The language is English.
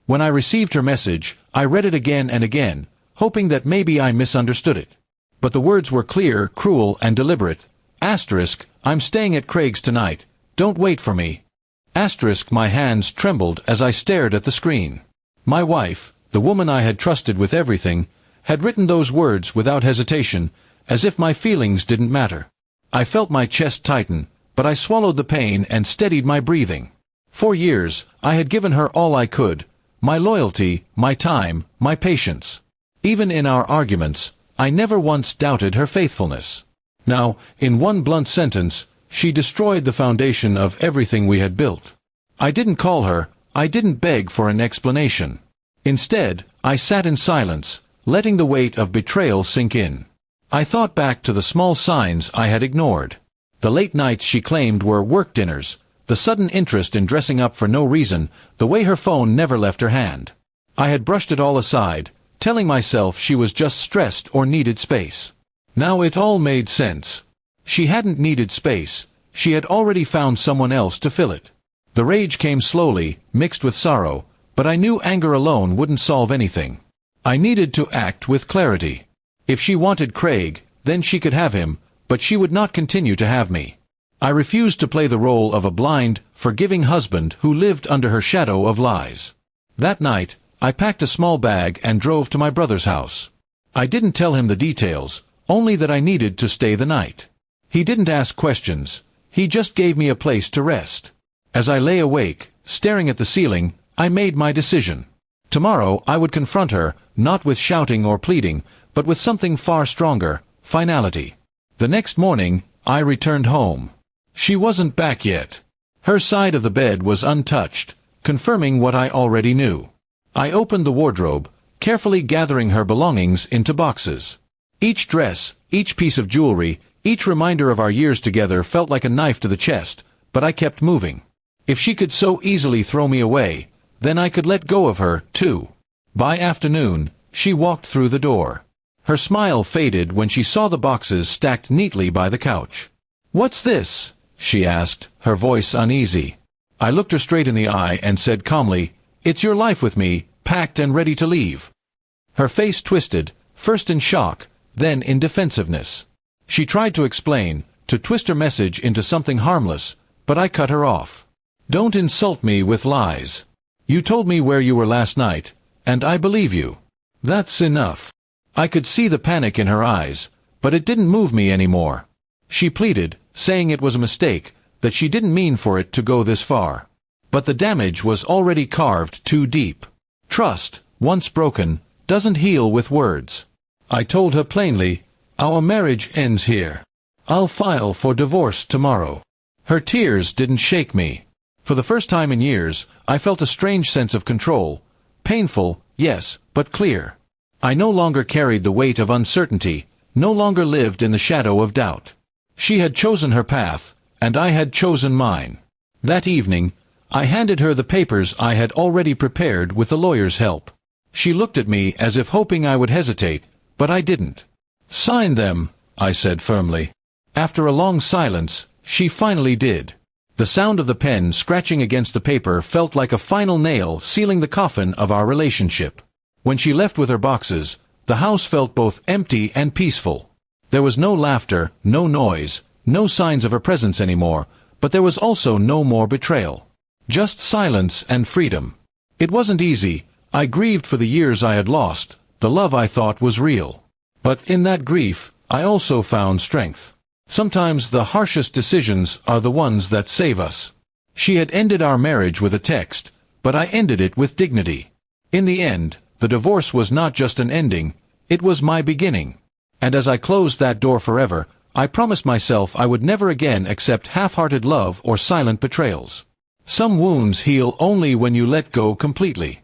When I received her message, I read it again and again, hoping that maybe I misunderstood it. But the words were clear, cruel, and deliberate. Asterisk, I'm staying at Craig's tonight. Don't wait for me. Asterisk, my hands trembled as I stared at the screen. My wife, the woman I had trusted with everything, had written those words without hesitation, as if my feelings didn't matter. I felt my chest tighten, but I swallowed the pain and steadied my breathing. For years, I had given her all I could, my loyalty, my time, my patience. Even in our arguments, I never once doubted her faithfulness. Now, in one blunt sentence, she destroyed the foundation of everything we had built. I didn't call her, I didn't beg for an explanation. Instead, I sat in silence, letting the weight of betrayal sink in. I thought back to the small signs I had ignored. The late nights she claimed were work dinners, the sudden interest in dressing up for no reason, the way her phone never left her hand. I had brushed it all aside, telling myself she was just stressed or needed space. Now it all made sense. She hadn't needed space, she had already found someone else to fill it. The rage came slowly, mixed with sorrow, but I knew anger alone wouldn't solve anything. I needed to act with clarity. If she wanted Craig, then she could have him, but she would not continue to have me. I refused to play the role of a blind, forgiving husband who lived under her shadow of lies. That night, I packed a small bag and drove to my brother's house. I didn't tell him the details, only that I needed to stay the night. He didn't ask questions, he just gave me a place to rest. As I lay awake, staring at the ceiling, I made my decision. Tomorrow I would confront her, not with shouting or pleading, but with something far stronger, finality. The next morning, I returned home. She wasn't back yet. Her side of the bed was untouched, confirming what I already knew. I opened the wardrobe, carefully gathering her belongings into boxes. Each dress, each piece of jewelry, each reminder of our years together felt like a knife to the chest, but I kept moving. If she could so easily throw me away, then I could let go of her, too. By afternoon, she walked through the door. Her smile faded when she saw the boxes stacked neatly by the couch. "What's this?" she asked, her voice uneasy. I looked her straight in the eye and said calmly, "It's your life with me, packed and ready to leave." Her face twisted, first in shock, then in defensiveness. She tried to explain, to twist her message into something harmless, but I cut her off. "Don't insult me with lies. You told me where you were last night, and I believe you. That's enough." I could see the panic in her eyes, but it didn't move me anymore. She pleaded, saying it was a mistake, that she didn't mean for it to go this far. But the damage was already carved too deep. Trust, once broken, doesn't heal with words. I told her plainly, "Our marriage ends here. I'll file for divorce tomorrow." Her tears didn't shake me. For the first time in years, I felt a strange sense of control. Painful, yes, but clear. I no longer carried the weight of uncertainty, no longer lived in the shadow of doubt. She had chosen her path, and I had chosen mine. That evening, I handed her the papers I had already prepared with the lawyer's help. She looked at me as if hoping I would hesitate, but I didn't. "Sign them," I said firmly. After a long silence, she finally did. The sound of the pen scratching against the paper felt like a final nail sealing the coffin of our relationship. When she left with her boxes, the house felt both empty and peaceful. There was no laughter, no noise, no signs of her presence anymore, but there was also no more betrayal. Just silence and freedom. It wasn't easy. I grieved for the years I had lost, the love I thought was real. But in that grief, I also found strength. Sometimes the harshest decisions are the ones that save us. She had ended our marriage with a text, but I ended it with dignity. In the end, the divorce was not just an ending, it was my beginning. And as I closed that door forever, I promised myself I would never again accept half-hearted love or silent betrayals. Some wounds heal only when you let go completely.